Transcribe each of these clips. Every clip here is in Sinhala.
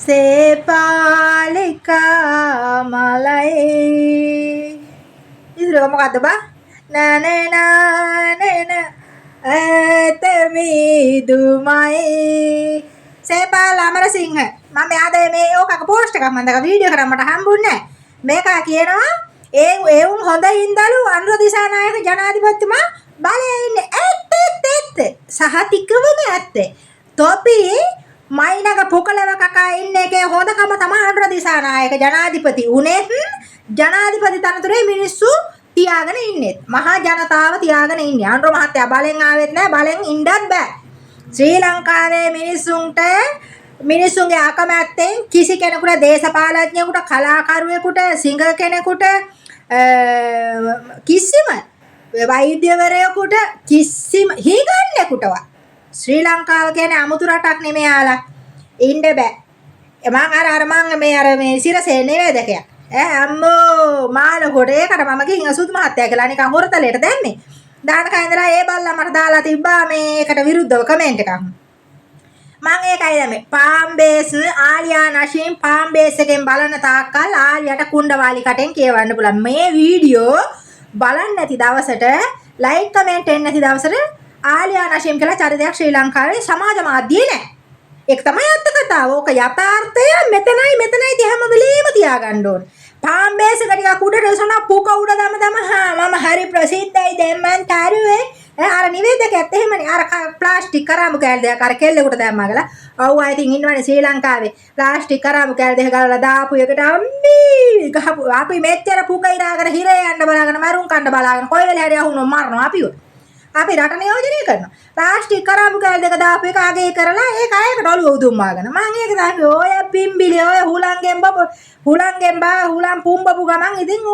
සේපාලිකා මලයි ඉතින් මොකද්ද බා නනනනන ඇතමිදුමයි සේපාල අමරසිංහ මම ආද මේ ඕකක පෝස්ට් එකක් මම දැක වීඩියෝ කරා මට හම්බුන්නේ මේක කියනවා ඒ උන් හොඳින්දලු අනුර දිසානායක ජනාධිපතිතුමා බලයේ ඉන්නේ ඇත්ත සහතිකවම ඇත්ත තොපි මයිනක පුකලව කකා ඉන්නේ එකේ හොඳකම තමයි අනුර දිසානායක ජනාධිපති උනේ ජනාධිපති තනතුරේ මිනිස්සු තියාගෙන ඉන්නේ මහා ජනතාව තියාගෙන ඉන්නේ අනුර මහත්තයා බලෙන් ආවෙත් නැහැ බලෙන් ඉන්නත් බෑ ශ්‍රී ලංකාවේ මිනිසුන්ගේ අකමැත්තෙන් කිසි කෙනෙකුට දේශපාලඥයෙකුට කලාකරුවෙකුට සිංග කෙනෙකුට කිසිම වෛද්‍යවරයෙකුට කිසිම හිඟන්නෙකුටවත් ශ්‍රී ලංකාව කියන්නේ අමුතු රටක් නෙමෙයි යාලා ඉන්න බෑ මම මේ සිරසේ නේවැදකයක් අම්මෝ මාළකොට ඒකට මම ගිහින් අසුත් මහත්තයා කියලා නිකන් හොරතලයට දැම්මේ දානක ඉඳලා ඒ බල්ලා මට දාලා තිබ්බා මේකට විරුද්ධව කමෙන්ට් එකක් මම ඒකයි දැම්මේ පාම්බේස් ආලියා නෂීම් පාම්බේස් එකෙන් බලන තාක්කල් ආලියට කුණ්ඩවාලි කටෙන් කියවන්න පුළුවන් මේ වීඩියෝ බලන්න නැති දවසට ලයික් කමෙන්ට් එන්න නැති දවසට ආලියා නෂීම් කියලා චරිතයක් ශ්‍රී ලංකාවේ සමාජ මාධ්‍යයේ නැහැ ඒක තමයි අත්ත කතාව. ඕක යථාර්ථය මෙතනයි හැම වෙලේම තියාගන්න ඕනේ. පාම්බේස් එක ටිකක් උඩට උසන පුක උඩ දම මම හරි ප්‍රසිද්ධයි දැන් මං තරුවේ. අර නිවේදකයත් එහෙමනේ. අර ප්ලාස්ටික් කරාමු කෑල්ල දෙයක් අර කෙල්ලෙකුට දැම්මා ගලා. ඔව් I think ඉන්නවනේ ශ්‍රී ලංකාවේ. ප්ලාස්ටික් කරාමු කෑල්ල දෙක ගලලා දාපු එකට අම්මී ගහපු අපි මෙච්චර පුක ඉරාගෙන හිරේ යන්න බලාගෙන මරුන් කන්න බලාගෙන කොයි වෙලේ හරි අහුනොත් මරනවා අපිව. අපි රට නියෝජනය කරනවා. ප්ලාස්ටික් කරාමු කෑල්ල දෙක දාපු එක අගේ කරලා ඒක අයකට ඔළුව උදුම්මාගෙන. මං ඒක දාන්නේ ඔය පිම්බිලි ඔය හුලංගෙන් හුලම් පුම්බපු ගමන් ඉතින්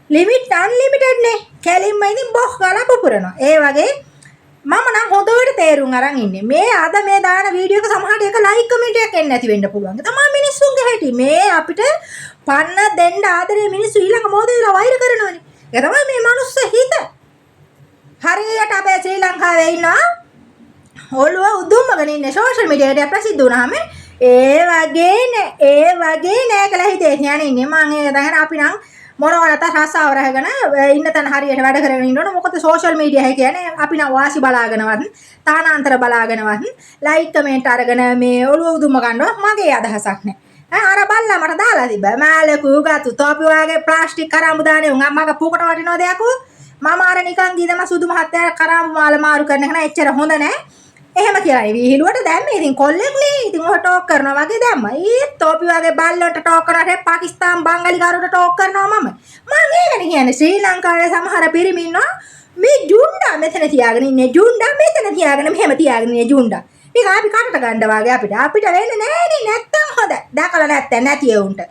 ලිමිට් අන්ලිමිටඩ් නේ. කැලින්ම ඉතින් බොක් ගාලා පුපුරනවා. ඒ වගේ මම නම් හොඳට තේරුම් අරන් ඉන්නේ. මේ අද මේ දාන වීඩියෝ එක සමහරට එක ලයික් කමෙන්ට් එකක් එන්න නැති වෙන්න පුළුවන්. තමයි මිනිස්සුන්ගේ හැටි. මේ අපිට පන්න දෙන්න ආදරේ මිනිස්සු ඊළඟ මොහොතේ වෛර කරනවනේ. ඒක තමයි මේ මනුස්ස හිත. හරියට අපේ ශ්‍රී ලංකාවේ ඉන්නවා ඔළුව උදුම්මගෙන ඉන්නේ සෝෂල් මීඩියා එකේ ප්‍රසිද්ධ වුණාම ඒ වගේ නෑ කියලා හිතේ යන්නේ ඉන්නේ මම ඒක දැන් අපි නම් මොනවද රසාව රහගෙන ඉන්න තැන හරියට වැඩ කරගෙන ඉන්න ඕන මොකද සෝෂල් මීඩියා එක කියන්නේ අපි නම් වාසි බලාගෙනවත් තානාන්තර බලාගෙනවත් ලයික් කමෙන්ට් අරගෙන මේ ඔළුව උදුම්ම ගන්නවා මගේ අදහසක් නෑ අර බල්ලා මට දාලා තිබ්බා මාළකු ගතු තෝපි වගේ ප්ලාස්ටික් කරාමු දාන්නේ උන් අම්මගේ පුකට වටිනවද යකෝ මම අර නිකන් ගිදම සුදු මහත්තයා කරාමු මාළ මාරු කරන එක නෑ එච්චර හොඳ නෑ එහෙම කියලා විහිළුවට දැම්මේ ඉතින් කොල්ලෙක් නේ ඉතින් ඔහ ටෝක් කරනවා වගේ දැම්මා ඊ තෝපි වගේ බල්ලන්ට ටෝක් කරාට පාකිස්තාන් බංගලි කාරට ටෝක් කරනවා මම ඒකනේ කියන්නේ ශ්‍රී ලංකාවේ සමහර පිරිමි ඉන්නවා මේ ජුණ්ඩා මෙතන තියාගෙන ඉන්නේ ජුණ්ඩා මෙතන තියාගෙන මෙහෙම තියාගෙන ඉන්නේ ජුණ්ඩා මේක අපි කටට ගන්න වාගේ අපිට වෙන්නේ නෑනේ නැත්තම් හොඳ දැකලා නැති ඒ උන්ට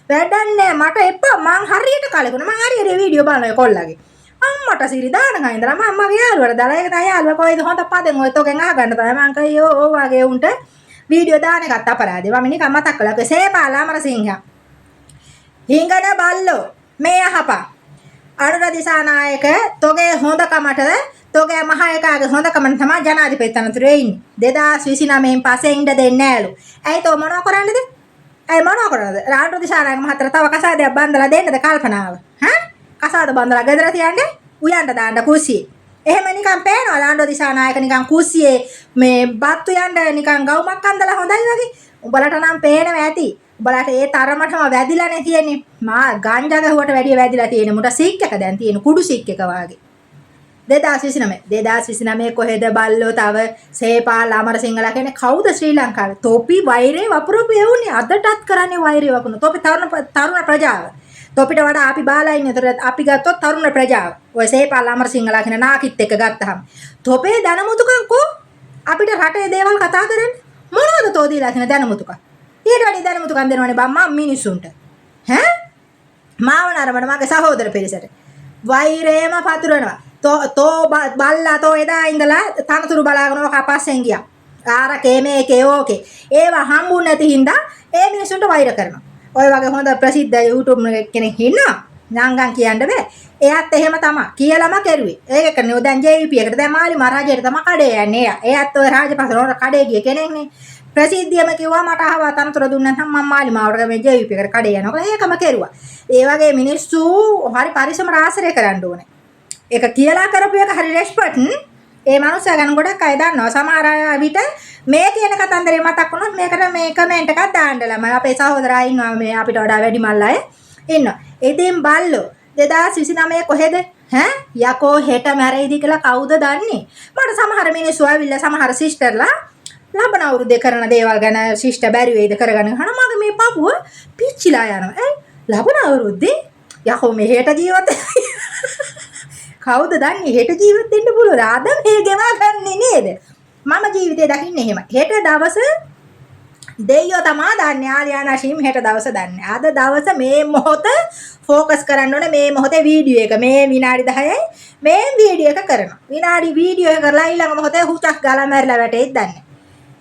වැඩක් නෑ මට එපා මං හරියට කලකුණ මං හරියට වීඩියෝ බලනවා කොල්ලගේ අම්මට සිරි දානකන් ඉඳලා මම මගේ යාළුවට දාලා ඒක තමයි යාළුවා කොයිද හොඳ පදෙන් ඔය තෝකෙන් අහගන්න තමයි මං කයියෝ ඕ වගේ උන්ට වීඩියෝ දාන එකත් අපරාධේ මම නිකන් මතක් කළා සේපාල අමරසිංහ හිඟන බල්ලෝ මේ අහපන් අනුර දිසානායක තෝගේ හොඳකමට තෝගේ මහා එකාගේ හොඳකමෙන් තමයි ජනාධිපති තනතුරේ ඉන්නේ 2029 පස්සේ ඉන්න දෙන්නේ නෑලු ඇයි තෝ මොනව කරන්නේද ඇයි මොනව කරන්නේද අනුර දිසානායක මහත්තයා තව කසාදයක් බන්දලා දෙන්නද කල්පනාව කසාද බන්දලා ගෙදර තියන්නේ උයන්ට දාන්න කුස්සියේ. එහෙම නිකන් පේනවා ලාණ්ඩෝ දිසානායක නිකන් කුස්සියේ මේ බත්තු යන්න නිකන් ගවුමක් අන්දලා හොඳයි වගේ. උඹලට නම් පේනවා ඇති. උඹලට ඒ තරමටම වැදිලානේ තියෙන්නේ. මා ගංජා ගහුවට වැඩිය වැදිලා තියෙන්නේ. මුට සික් එක දැන් තියෙන කුඩු සික් එක වාගේ. 2029 කොහෙද බල්ලෝ තව සේපාල අමරසිංහලා කියන්නේ කවුද ශ්‍රී ලංකාවේ? තොපි වෛරේ වපුරපු එවුනේ අදටත් කරන්නේ වෛරේ වපුරන. තොපි තරුණ ප්‍රජාව. තොපිට වඩා අපි බාලා ඉන්නේ. ඒතර අපි ගත්තොත් තරුණ ප්‍රජාව. ඔය සේපාල අමරසිංහලා කියන නාකිත් එක ගත්තහම තොපේ දනමුතුකම් කො අපිට රටේ දේවල් කතා කරන්නේ මොනවද තෝ දීලා කියන දනමුතුකම්? ඊට වැඩි දනමුතුකම් දෙනවනේ බම්මා මිනිස්සුන්ට. ඈ මාව නරඹන මගේ සහෝදර පිරිසට වෛරේම පතුරනවා. තෝ බල්ලා තෝ එදා ඉඳලා තනතුරු බලාගෙන කපස්සෙන් ගියා. ආරකේ මේකේ ඕකේ. ඒවා හම්බුනේ නැති හින්දා ඒ මිනිස්සුන්ට වෛර කරනවා. ඔය වගේ හොඳ ප්‍රසිද්ධ YouTube කෙනෙක් ඉන්නවා. ඥාංගන් කියන්න බෑ. එයාත් එහෙම තමයි. කියලාම කරුවේ. ඒකනේ දැන් JVP එකට දැන් මාලි මහරජයට තමයි කඩේ යන්නේ. එයාත් ඔය රාජපක්ෂ කඩේ ගිය කෙනෙක්නේ. ප්‍රසිද්ධියම කිව්වා මට අහවා තනතුර දුන්නා නම් මම මාලිමාවට මේ ජීවිත එකට කඩේ යනවා. ඒකම කෙරුවා. ඒ වගේ මිනිස්සු හරි පරිස්සමට ආශ්‍රය කරන්න ඕනේ. ඒක කියලා කරපු එක හරි රෙස්පෙක්ට්. ඒ මනුස්සයා ගැන ගොඩක් අය දන්නවා. සමහර අය විට මේ කියන කතන්දරේ මතක් වුණොත් මේකට මේ කමෙන්ට් එකක් දාන්න ළමයි. අපේ සහෝදරයා ඉන්නවා මේ අපිට වඩා වැඩි මල් අය ඉන්නවා. ඉතින් බල්ලෝ 2029 කොහෙද? යකෝ හෙට මැරෙයිද කියලා කවුද දන්නේ? මට සමහර මිනිස්සු ආවිල්ලා සමහර සිස්ටර්ලා ලබන අවුරුද්දේ කරන දේවල් ගැන සිස්ටර් බැරි වෙයිද කරගන්න හන මගේ මේ පපුව පිච්චිලා යනවා. ලබන අවුරුද්දේ යකෝ මේ හෙට ජීවත් කවුද දන්නේ හෙට ජීවත් වෙන්න පුළුවන්. අද මේ ගෙවා ගන්නේ නේද? මම ජීවිතේ දකින්නේ එහෙම. හෙට දවස දෙයියෝ තමයි දන්නේ. ආලියානා ෂීම් හෙට දවස දන්නේ. අද දවස මේ මොහොත ફોකස් කරන්න ඕනේ මේ මොහොතේ වීඩියෝ එක. මේ විනාඩි 10යි මේ වීඩියෝ එක කරනවා. විනාඩි වීඩියෝ එක කරලා ඊළඟ මොහොතේ හුචක් ගාලා මැරිලා වැටෙයිද දන්නේ.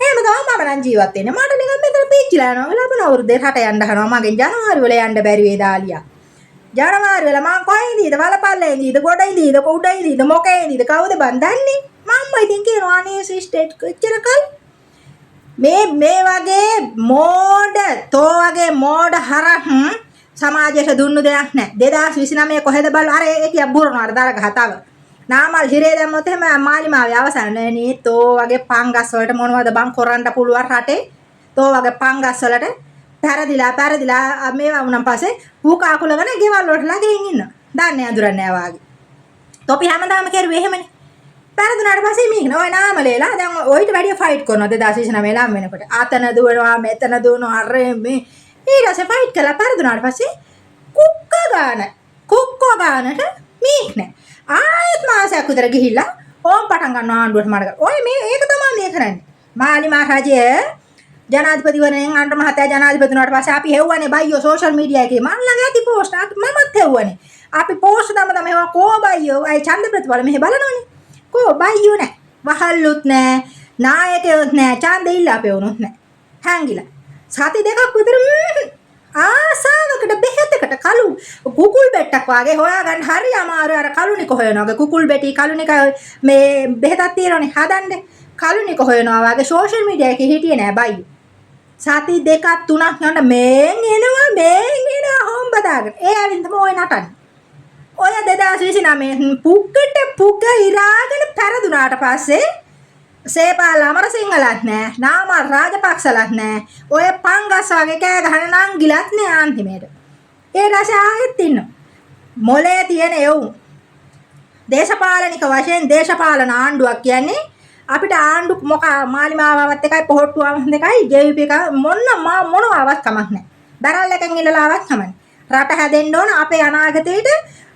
එහෙම තමයි මම නම් ජීවත් වෙන්නේ. මට නිකන් මෙතන පිච්චිලා යනවා. ලබන අවුරුද්දේ රට යන්න හදනවා. මගෙන් ජනවාරි වල යන්න බැරි වේද ආලියා. ජනවාරි වල මං කොහෙන්ද ඉඳ වලපල්ලේ ඉඳ ගොඩ ඉඳ උඩ ඉඳ මොකේ ඉඳ කවුද බන් දන්නේ? මම ඉතින් කියනවා අනේ සිස්ටර් කොච්චර කල් මේ වගේ මෝඩ තෝ වගේ මෝඩ හරක් සමාජයට දුන්නු දෙයක් නැහැ. 2029 කොහෙද බල අර ඒ කිය බුරනවා අර දරග හතව. නාමල් හිරේ දැම්මොත් එහෙම මාලිමාවේ අවසන් නේ තෝ වගේ පංගස් වලට මොනවද බං කරන්න පුළුවන් රටේ? තෝ වගේ පංගස් වලට පැරදිලා මේවා වුණාන් පස්සේ පුකා කුලගෙන ගෙවල් වලට ළඟින් ඉන්න. දන්නේ අඳුරන්නේ නැහැ වාගේ. තොපි හැමදාම කරුවේ එහෙමනේ. පැරදුනාට පස්සේ මීන ඔය නාමලේලා දැන් ඔයිට වැඩිය ෆයිට් කරනවා 2029 ළම වෙනකොට. ආතන දුවනවා මෙතන දුවනවා අර මේ ඊටසේ ෆයිට් කළා පැරදුනාට පස්සේ කුක්කෝ ගානට මීක් නෑ. ආයෙත් මාසයක් විතර ගිහිල්ලා ඕම් පටන් ගන්නවා ආණ්ඩුවට මඩ කරලා. ඔය මේ ඒක තමයි මේ කරන්නේ. මාලිමා රජය ජනාධිපතිවරණයෙන් අnder මහත්තයා ජනාධිපති වුණාට පස්සේ අපි හෙව්වනේ බයියෝ සෝෂල් මීඩියා එකේ මම ළඟ ඇති පෝස්ට් මමත් හෙව්වනේ. අපි පෝස්ට් දාම මේවා කෝ බයියෝ අය ඡන්ද ප්‍රතිඵල මෙහෙ බලනවනේ. කෝ බයියෝ නෑ. වහල්ලුත් නෑ. නායකයොත් නෑ. ඡන්ද ඉල්ලා පෙවුනොත් නෑ. හැංගිලා. සති දෙකක් විතර ආසාවකට බෙහෙතකට කලු කුකුල් බෙට්ටක් වාගේ හොයාගන්න හරි අමාරුයි. අර කලුනික හොයනවා. කුකුල් බෙටි කලුනික මේ බෙහෙතක් තියෙනවනේ හදන්න. කලුනික හොයනවා වාගේ සෝෂල් මීඩියා එකේ හිටියේ නෑ බයියෝ. සති දෙකක් තුනක් යන මේන් එනවා හොම්බ දාගෙන. ඒ ඇවිත් තමයි ඔය නටන්නේ. ඔය 2029 පුග්ග ඉරාගෙන පෙරදුනාට පස්සේ සේපාල අමරසිංහලත් නෑ, නාමල් රාජපක්ෂලත් නෑ. ඔය පංගස් වගේ කෑ ගහන නංගිලත් නෑ අන්තිමේට. ඒ රස ආයෙත් ඉන්නවා. මොලේ තියෙන එවුන්. දේශපාලනික වශයෙන් දේශපාලන ආණ්ඩුවක් කියන්නේ අපිට ආණ්ඩු මොක මාලිමාවවත් එකයි පොහොට්ටුවවත් එකයි ජීවිප එක මොනවාවත් කමක් නැහැ. දරල් එකෙන් ඉල්ලලාවත් කමන්නේ. රට හැදෙන්න ඕන අපේ අනාගතේට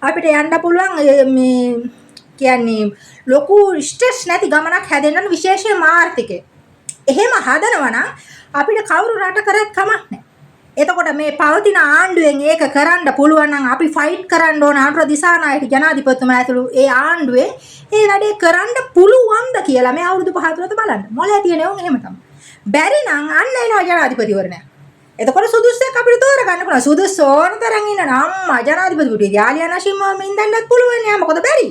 අපිට යන්න පුළුවන් මේ කියන්නේ ලොකු ස්ට්‍රෙස් නැති ගමනක් හැදෙන්න විශේෂයෙන්ම ආර්ථිකය. එහෙම හදනවා නම් අපිට කවුරු රට කරත් කමක් නැහැ. එතකොට මේ පවතින ආණ්ඩුවෙන් ඒක කරන්න පුළුවන් නම් අපි ෆයිට් කරන්න ඕන අනුර දිසානායක ජනාධිපතිතුමා ඇතුළු ඒ ආණ්ඩුවේ ඒ වැඩේ කරන්න පුළුවන්ද කියලා මේ අවුරුදු 5 තුනත බලන්න. මොලේ තියෙන උන් එහෙම තමයි. බැරි නම් අන්න එනවා ජනාධිපතිවරණය. එතකොට සුදුස්සෙක් අපිට තෝරගන්න පුළුවන්. සුදුස්සෝ ඕන තරම් ඉන්න අම්මා ජනාධිපතිතුමා යාලියා නෂිම්ම මින්දන්නත් පුළුවන් යා මොකද බැරි?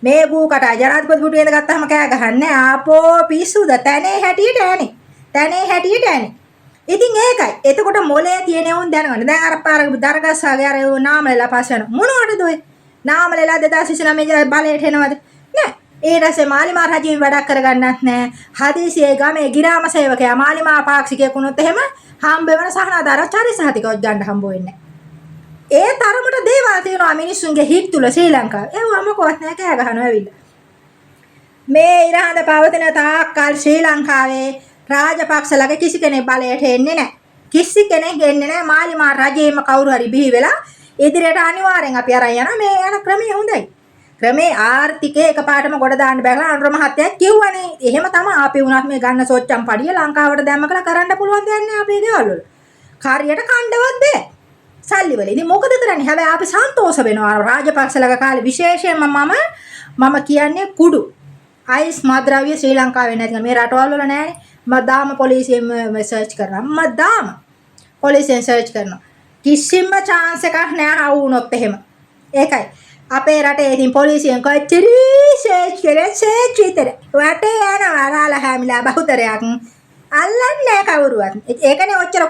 මේ බූකට ජනාධිපතිතුමා ඉඳගත්තාම කෑ ගහන්නේ ආපෝ පිස්සුද තැනේ හැටියට ඈනේ. තැනේ හැටියට ඈනේ. ඉතින් ඒකයි. එතකොට මොලේ තියෙන උන් දැනගන්න. දැන් අර පාර දරගස්සාගේ අර නාමලෙලා පස්ස යන මොනවටද ඔය? නාමලෙලා 2029 බලයට එනවද? නෑ. ඒ රසේ මාලිමා රජයෙන් වැඩක් කරගන්නත් නෑ. හදිසියේ ගමේ ගිරාම සේවකයා මාලිමා පාක්ෂිකයෙක් වුණොත් එහෙම හම්බ වෙන සහනාදාර චරිසහතිකවත් ගන්න හම්බ වෙන්නේ නෑ. ඒ තරමට දේවල් තියෙනවා මිනිස්සුන්ගේ හිත් තුල ශ්‍රී ලංකාවේ. ඒවම කොහොත් නෑ කෑ ගහනවා ඇවිල්ලා. මේ ඉරහඳ පවතින තාක්කල් ශ්‍රී ලංකාවේ රාජපක්ෂලගේ කිසි කෙනෙක් බලයට එන්නේ නැහැ. කිසි කෙනෙක් එන්නේ නැහැ. මාලිමා රජයේම කවුරු හරි බිහි වෙලා ඉදිරියට අනිවාර්යෙන් අපි අරන් යනවා. මේ යන ක්‍රමය හොඳයි. ක්‍රමේ ආර්ථිකයේ එකපාරටම ගොඩ දාන්න බැලලා අනුර මහත්තයා කිව්වනේ. එහෙම තමයි අපි වුණත් මේ ගන්න සොච්චම් පඩිය ලංකාවට දැම්ම කියලා කරන්න පුළුවන් දෙයක් නෑ අපේ දේවල් වල. කාර්යයට කණ්ඩවත් බෑ. සල්ලි වල. ඉතින් මොකද කරන්නේ? හැබැයි අපි සන්තෝෂ වෙනවා. රාජපක්ෂලගේ කාලේ විශේෂයෙන්ම මම කියන්නේ කුඩු. අයිස් මද්‍රව්‍ය ශ්‍රී ලංකාවේ නැති මේ රටවල් වල නෑනේ. මදාම පොලිසියෙන් සර්ච් කරනවා. මදාම පොලිසියෙන් සර්ච් කරනවා. කිසිම chance එකක් නෑ ආවුනොත් එහෙම. ඒකයි. අපේ රටේ ඉතින් පොලිසියෙන් කොච්චර සර්ච් විතර. වටේ යනවා රාලා හැමිලා බහුතරයක්. අල්ලන්නේ නැහැ කවුරුවත්. ඒකනේ ඔච්චර